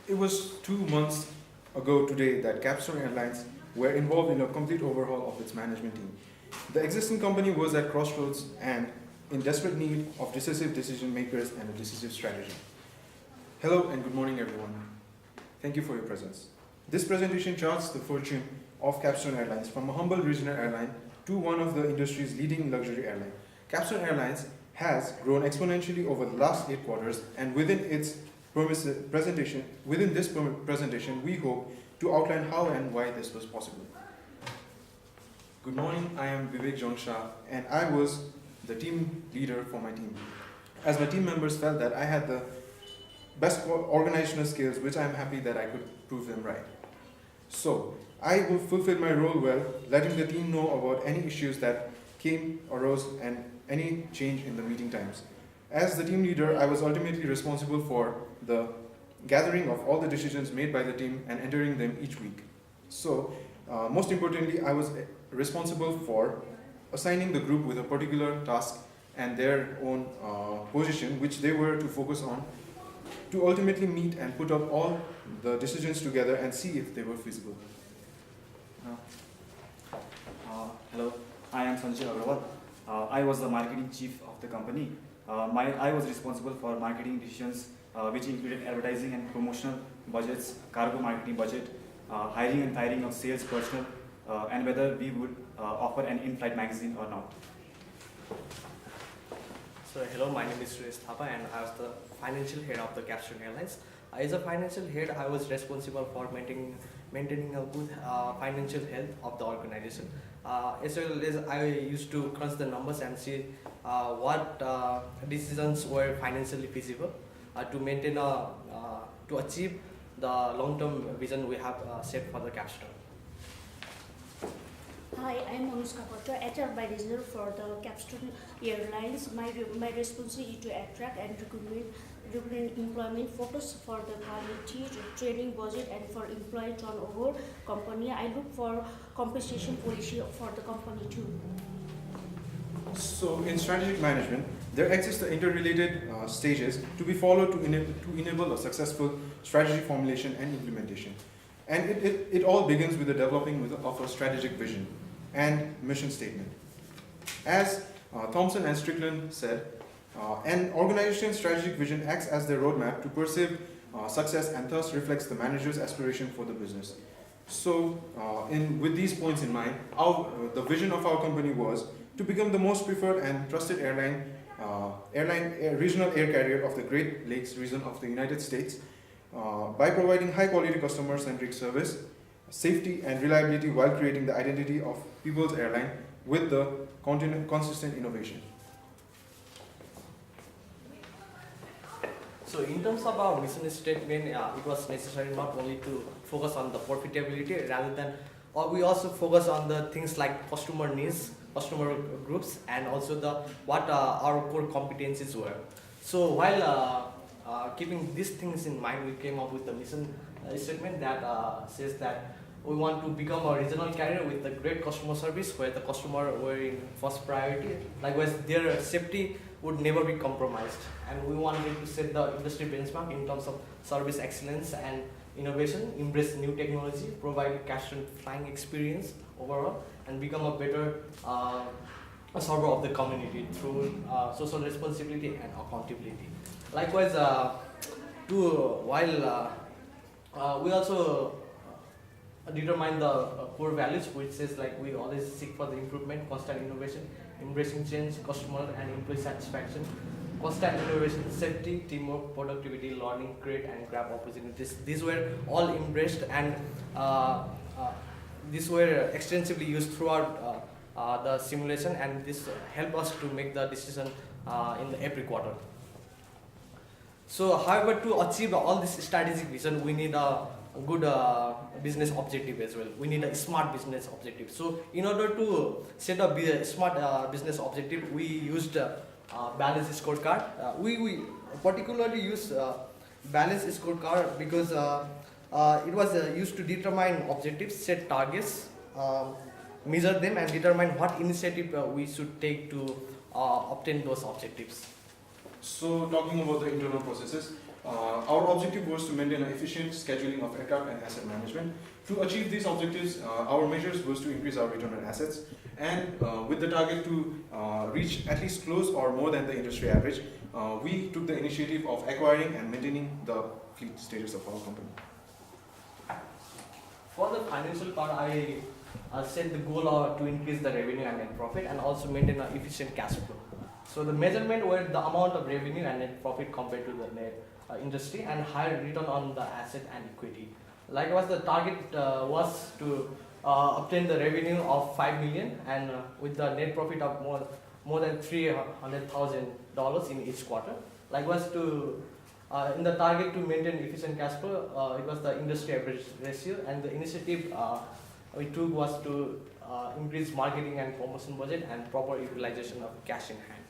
It was 2 months ago today that Capstone Airlines were involved in a complete overhaul of its management team. The existing company was at crossroads and in desperate need of decisive decision makers and a decisive strategy. Hello and good morning, everyone. Thank you for your presence. This presentation charts the fortune of Capstone Airlines from a humble regional airline to one of the industry's leading luxury airline. Capstone Airlines has grown exponentially over the last 8 quarters, and within this presentation, we hope to outline how and why this was possible. Good morning, I am Vivek Jongsha, and I was the team leader for my team. As my team members felt that I had the best organizational skills, which I am happy that I could prove them right. So, I will fulfill my role well, letting the team know about any issues that arose and any change in the meeting times. As the team leader, I was ultimately responsible for the gathering of all the decisions made by the team and entering them each week. So, most importantly, I was responsible for assigning the group with a particular task and their own position, which they were to focus on, to ultimately meet and put up all the decisions together and see if they were feasible. Hello, I am Sanjay Agrawal. I was the marketing chief of the company. I was responsible for marketing decisions, which included advertising and promotional budgets, cargo marketing budget, hiring and firing of sales personnel, and whether we would offer an in-flight magazine or not. So hello, my name is Suresh Thapa and I was the financial head of the Capstone Airlines. As a financial head, I was responsible for maintaining a good financial health of the organization. As well as I used to crunch the numbers and see what decisions were financially feasible to maintain to achieve the long-term vision we have set for the Capstone. Hi, I'm Anushka Patra, HR by Regional for the Capstone Airlines. My responsibility to attract and recruit employment focus for the quality, training budget, and for employee turnover company. I look for compensation policy for the company too. So, in strategic management, there exist the interrelated stages to be followed to enable a successful strategy formulation and implementation. And it all begins with the developing of a strategic vision and mission statement. As Thompson and Strickland said, an organization's strategic vision acts as their roadmap to perceive success and thus reflects the manager's aspiration for the business. So, with these points in mind, the vision of our company was to become the most preferred and trusted regional air carrier of the Great Lakes region of the United States by providing high-quality customer-centric service, safety, and reliability while creating the identity of People's Airline with the consistent innovation. So in terms of our mission statement, it was necessary not only to focus on the profitability rather than, we also focus on the things like customer needs, customer groups, and also what our core competencies were. So while keeping these things in mind, we came up with the mission statement that says that we want to become a regional carrier with a great customer service where the customer were in first priority. Likewise, their safety would never be compromised. And we wanted to set the industry benchmark in terms of service excellence and innovation, embrace new technology, provide cash and flying experience overall, and become a better server of the community through social responsibility and accountability. Likewise, we also determine the core values, which says like we always seek for the improvement, constant innovation, embracing change, customer and employee satisfaction, constant innovation, safety, teamwork, productivity, learning, create and grab opportunities. These were all embraced and these were extensively used throughout the simulation, and this helped us to make the decision in every quarter. So however, to achieve all this strategic vision, we need a good business objective as well. We need a smart business objective. So in order to set a smart business objective, we used balance scorecard. We particularly use balance scorecard because it was used to determine objectives, set targets, measure them, and determine what initiative we should take to obtain those objectives. So, talking about the internal processes, Our objective was to maintain an efficient scheduling of aircraft and asset management. To achieve these objectives, our measures was to increase our return on assets, and with the target to reach at least close or more than the industry average, we took the initiative of acquiring and maintaining the fleet status of our company. For the financial part, I set the goal to increase the revenue and net profit and also maintain an efficient cash flow. So the measurement were the amount of revenue and net profit compared to the net industry and higher return on the asset and equity. Likewise, the target was to obtain the revenue of 5 million and with the net profit of more than $300,000 in each quarter. Likewise, to in the target to maintain efficient cash flow, it was the industry average ratio, and the initiative we took was to increase marketing and promotion budget and proper utilization of cash in hand.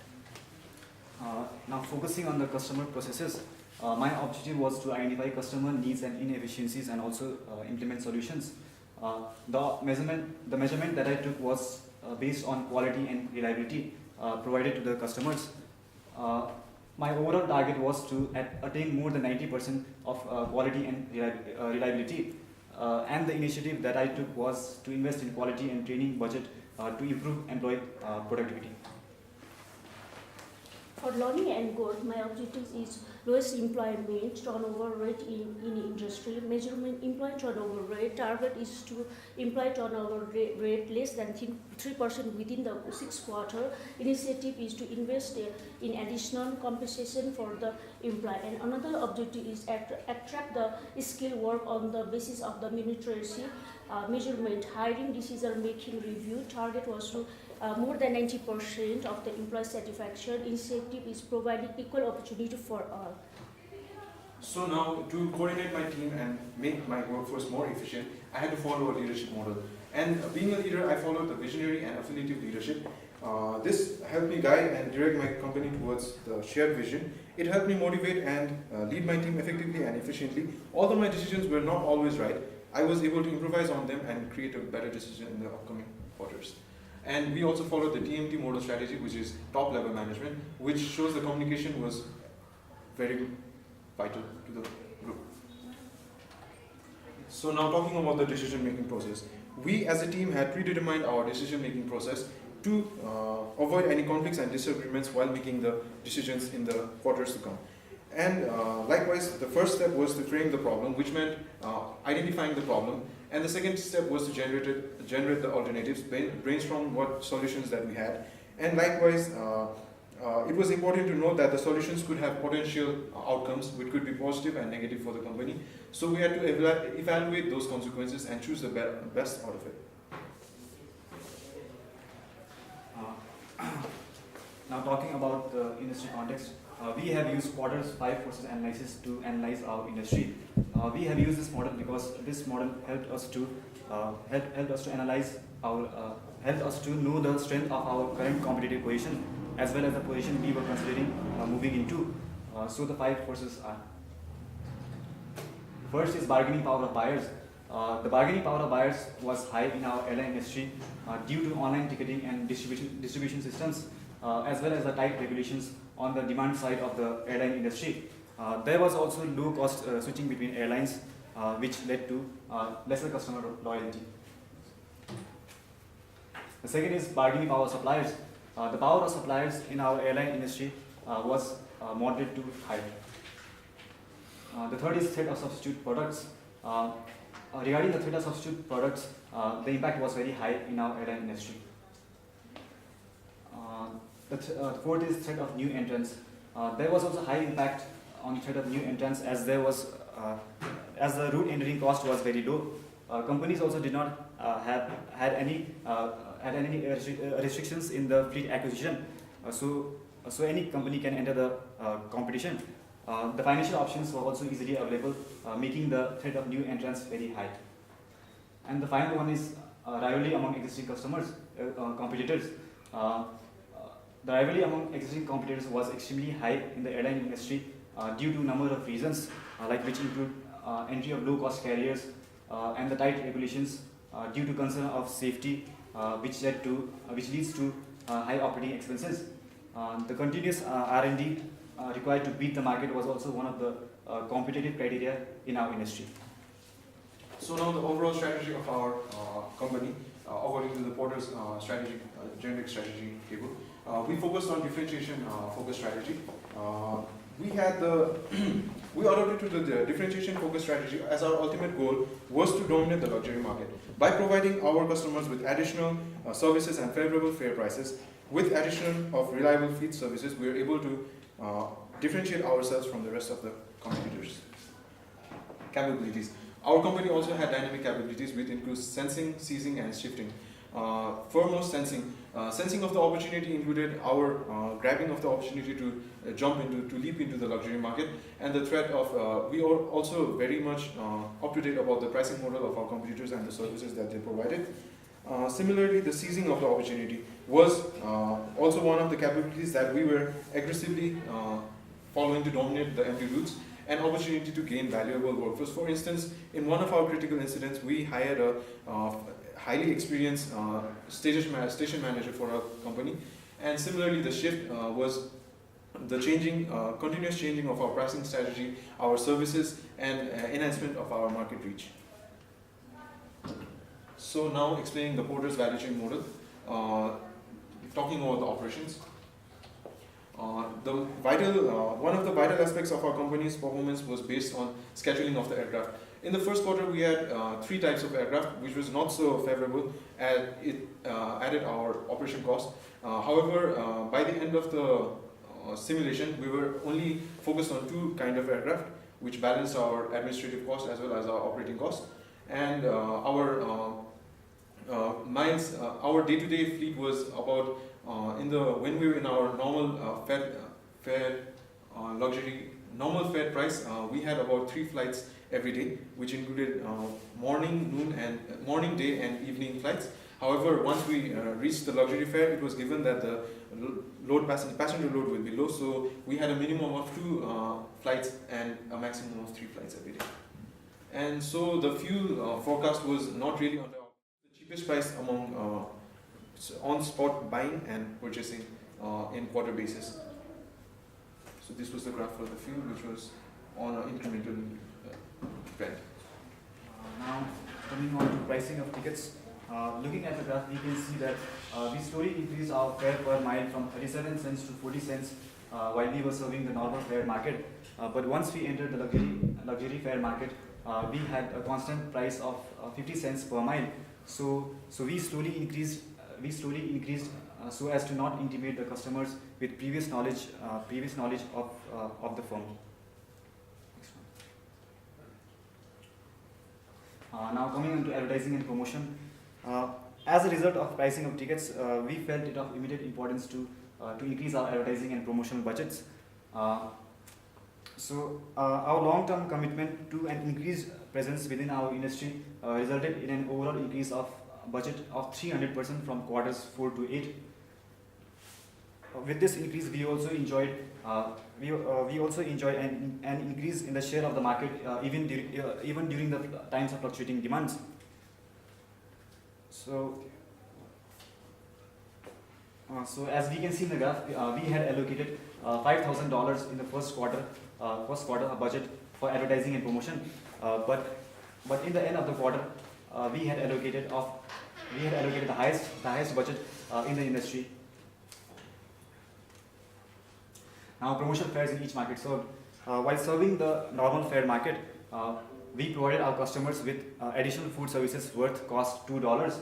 Now focusing on the customer processes, my objective was to identify customer needs and inefficiencies and also implement solutions. The measurement that I took was based on quality and reliability provided to the customers. My overall target was to attain more than 90% of quality and reliability. And the initiative that I took was to invest in quality and training budget to improve employee productivity. For learning and growth, my objective is lowest employment turnover rate in industry. Measurement employee turnover rate target is to employee turnover rate less than 3% within the 6th quarter. Initiative is to invest in additional compensation for the employee. And another objective is attract the skill work on the basis of the minuteracy measurement. Hiring decision making review target was to more than 90% of the employee satisfaction. Initiative is providing equal opportunity for all. So now, to coordinate my team and make my workforce more efficient, I had to follow a leadership model. And being a leader, I followed the visionary and affiliative leadership. This helped me guide and direct my company towards the shared vision. It helped me motivate and lead my team effectively and efficiently. Although my decisions were not always right, I was able to improvise on them and create a better decision in the upcoming quarters. And we also followed the TMT model strategy, which is top level management, which shows the communication was very vital to the group. So now talking about the decision making process. We as a team had predetermined our decision making process to avoid any conflicts and disagreements while making the decisions in the quarters to come. And likewise, the first step was to frame the problem, which meant identifying the problem. And the second step was to generate the alternatives, brainstorm what solutions that we had. And likewise, it was important to note that the solutions could have potential outcomes which could be positive and negative for the company. So we had to evaluate those consequences and choose the best out of it. Now talking about the industry context, we have used quarters 5 forces analysis to analyze our industry. We have used this model because this model helped us to analyze helped us to know the strength of our current competitive position as well as the position we were considering moving into. So the 5 forces are: first is bargaining power of buyers. The bargaining power of buyers was high in our airline industry due to online ticketing and distribution systems, as well as the tight regulations on the demand side of the airline industry. There was also low cost switching between airlines, which led to lesser customer loyalty. The second is bargaining power of suppliers. The power of suppliers in our airline industry was moderate to high. The third is threat of substitute products. Regarding the threat of substitute products, the impact was very high in our airline industry. The fourth is threat of new entrants. There was also high impact on threat of new entrants as there was as the route entering cost was very low. Companies also did not had any restrictions in the fleet acquisition, so any company can enter the competition. The financial options were also easily available, making the threat of new entrants very high. And the final one is rivalry among existing competitors. The rivalry among existing competitors was extremely high in the airline industry due to a number of reasons, which include entry of low-cost carriers and the tight regulations due to concern of safety, which leads to high operating expenses. The continuous R&D required to beat the market was also one of the competitive criteria in our industry. So now the overall strategy of our company, according to the Porter's generic strategy table, we focused on differentiation focused strategy. We adopted the differentiation focused strategy as our ultimate goal was to dominate the luxury market by providing our customers with additional services and favorable fare prices. With addition of reliable fleet services, we are able to differentiate ourselves from the rest of the competitors. Capabilities. Our company also had dynamic capabilities which includes sensing, seizing, and shifting. Foremost, sensing. Sensing of the opportunity included our grabbing of the opportunity to leap into the luxury market, and the threat of, we are also very much up to date about the pricing model of our competitors and the services that they provided. Similarly, the seizing of the opportunity was also one of the capabilities that we were aggressively following to dominate the empty routes, an opportunity to gain valuable workforce. For instance, in one of our critical incidents, we hired a highly experienced station manager for our company, and similarly the shift was the continuous changing of our pricing strategy, our services, and enhancement of our market reach. So now explaining the Porter's value chain model, talking about the operations. One of the vital aspects of our company's performance was based on scheduling of the aircraft. In the first quarter, we had 3 types of aircraft, which was not so favorable, as it added our operation cost. However, by the end of the simulation, we were only focused on 2 kind of aircraft, which balanced our administrative cost as well as our operating cost. And our day-to-day fleet was about when we were in our normal normal fare price, we had about 3 flights every day, which included morning, day, and evening flights. However, once we reached the luxury fare, it was given that the passenger load will be low, so we had a minimum of 2 flights and a maximum of 3 flights every day. And so the fuel forecast was not really on the cheapest price among on-spot buying and purchasing in quarter basis. So this was the graph for the fuel, which was on an incremental trend. Now coming on to pricing of tickets. Looking at the graph, we can see that we slowly increased our fare per mile from 37 cents to 40 cents while we were serving the normal fare market. But once we entered the luxury fare market, we had a constant price of 50 cents per mile. So we slowly increased so as to not intimidate the customers with previous knowledge of the firm. Now coming into advertising and promotion. As a result of pricing of tickets, we felt it of immediate importance to increase our advertising and promotional budgets. So our long-term commitment to an increased presence within our industry resulted in an overall increase of budget of 300% from quarters 4 to 8. With this increase, we also enjoyed an increase in the share of the market even during the times of fluctuating demands. So as we can see in the graph, we had allocated $5,000 in the first quarter budget for advertising and promotion. But in the end of the quarter, we had allocated the highest budget in the industry. Now promotional fares in each market. So while serving the normal fare market, we provided our customers with additional food services worth cost $2.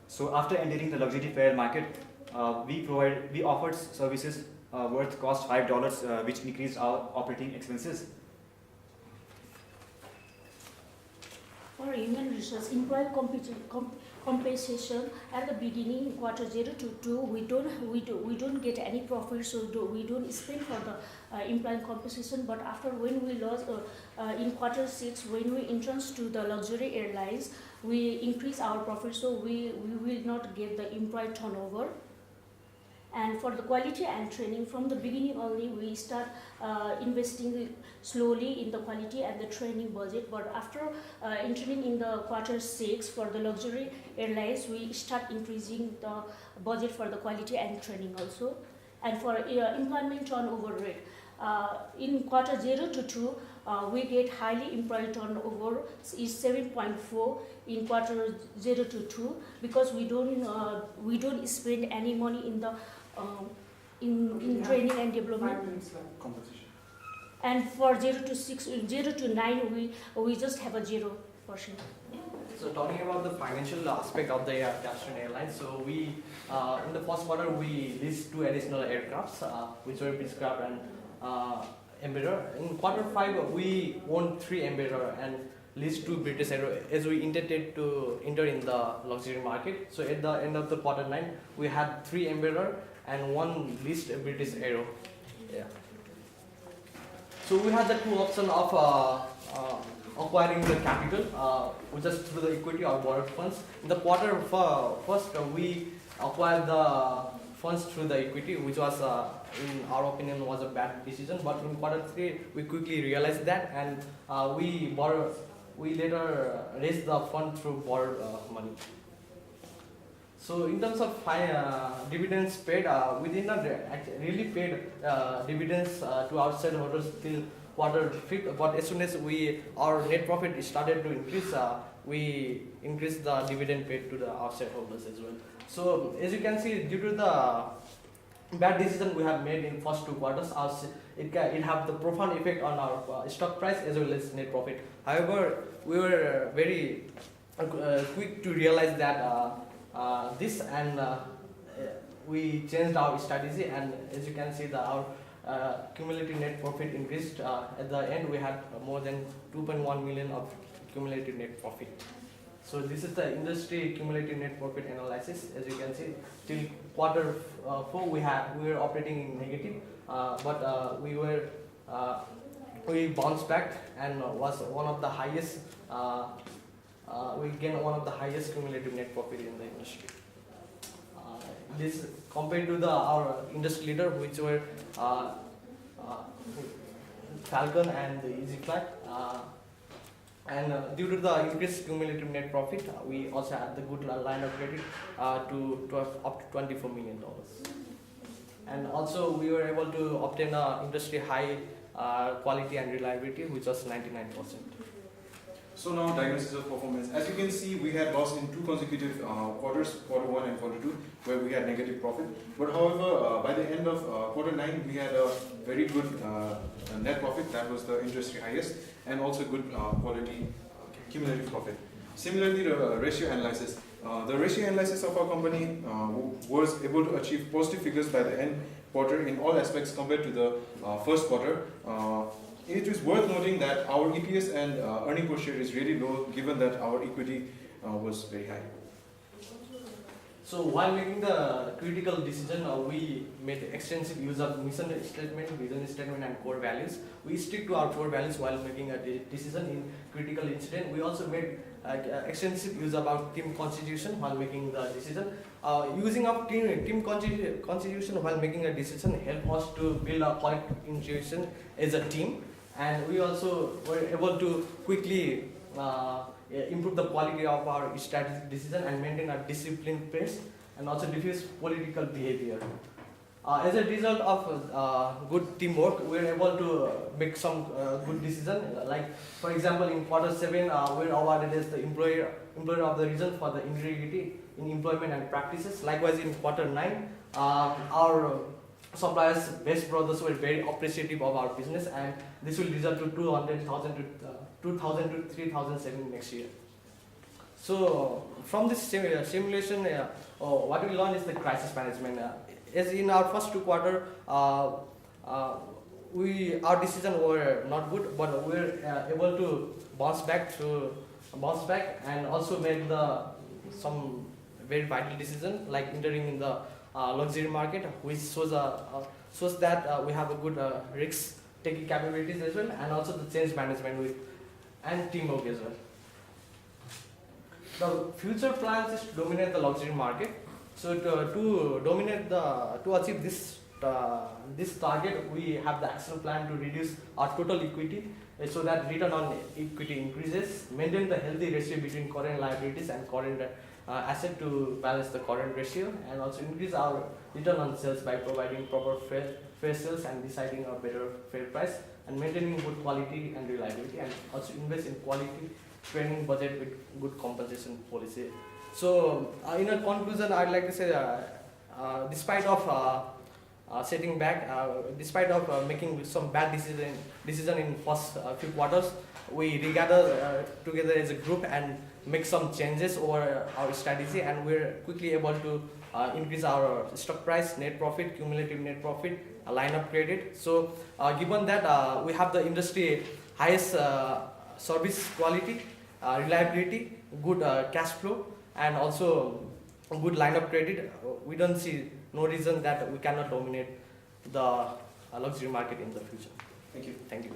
So after entering the luxury fare market, we offered services worth cost $5, which increased our operating expenses. For human resource, employee compensation at the beginning, quarter 0 to 2, we don't get any profit, so we don't spend for the employee compensation. But after when we lost in quarter 6, when we entrance to the luxury airlines, we increase our profit, so we will not get the employee turnover. And for the quality and training, from the beginning only, we start investing slowly in the quality and the training budget. But after entering in the quarter 6 for the luxury airlines, we start increasing the budget for the quality and training also. And for employment turnover rate, in quarter 0 to 2, we get highly employed turnover is 7.4 in quarter 0 to 2, because we don't spend any money in the in training and development. Compensation. And for 0 to 6, 0 to 9, we just have a 0%. So talking about the financial aspect of the Capstone Airlines, so we in the first quarter we leased 2 additional aircrafts, which were Beechcraft and Embraer. In quarter 5 we owned 3 Embraer and leased 2 British Aero, as we intended to enter in the luxury market. So at the end of the quarter 9 we had 3 Embraer and 1 leased British Aero. Yeah. So we had the 2 options of acquiring the capital, which is through the equity or borrowed funds. In the quarter first, we acquired the funds through the equity, which was, in our opinion, was a bad decision. But in quarter 3, we quickly realized that, and we later raised the fund through borrowed money. So in terms of dividends paid, we did not really paid dividends to our shareholders till quarter 5, but as soon as our net profit started to increase, we increased the dividend paid to our shareholders as well. So as you can see, due to the bad decision we have made in first 2 quarters, it have the profound effect on our stock price as well as net profit. However, we were very quick to realize that this, and we changed our strategy, and as you can see, our cumulative net profit increased. At the end, we had more than 2.1 million of cumulative net profit. So this is the industry cumulative net profit analysis. As you can see, till quarter 4 we were operating in negative, but we bounced back and was one of the highest. We gained one of the highest cumulative net profit in the industry. This compared to our industry leader, which were Falcon and the EasyFly. And due to the increased cumulative net profit, we also had the good line of credit to up to $24 million. And also we were able to obtain industry high quality and reliability, which was 99%. So now diagnosis of performance. As you can see, we had lost in 2 consecutive quarters, quarter 1 and quarter 2, where we had negative profit. But however, by the end of quarter 9, we had a very good net profit. That was the industry highest, and also good quality cumulative profit. Similarly, the ratio analysis. The ratio analysis of our company was able to achieve positive figures by the end quarter in all aspects compared to the first quarter. It is worth noting that our EPS and earning per share is really low, given that our equity was very high. So while making the critical decision, we made extensive use of mission statement, vision statement, and core values. We stick to our core values while making a decision in critical incident. We also made extensive use of our team constitution while making the decision. Using our team constitution while making a decision helped us to build a correct intuition as a team. And we also were able to quickly improve the quality of our strategic decision and maintain a disciplined pace, and also diffuse political behavior. As a result of good teamwork, we were able to make some good decisions. Like, for example, in quarter 7, we were awarded as the employer of the region for the integrity in employment and practices. Likewise, in quarter 9, our suppliers, Best Brothers, were very appreciative of our business, and this will result to 200,000 to 3,007 next year. So from this simulation, what we learned is the crisis management. As in our first 2 quarters, our decisions were not good, but we were able to bounce back and also made some very vital decisions, like entering in the luxury market, which shows that we have a good risk-taking capabilities as well, and also the change management and teamwork as well. The future plans is to dominate the luxury market. So to achieve this target, we have the action plan to reduce our total equity so that return on equity increases, maintain the healthy ratio between current liabilities and current asset to balance the current ratio, and also increase our return on sales by providing proper fair sales and deciding a better fair price, and maintaining good quality and reliability, and also invest in quality training budget with good compensation policy. So in a conclusion, I'd like to say despite of setting back, despite of making some bad decision in first few quarters, we regather together as a group and make some changes over our strategy, and we're quickly able to increase our stock price, net profit, cumulative net profit, line of credit. So given that we have the industry highest service quality, reliability, good cash flow, and also a good line of credit, we don't see no reason that we cannot dominate the luxury market in the future. Thank you. Thank you.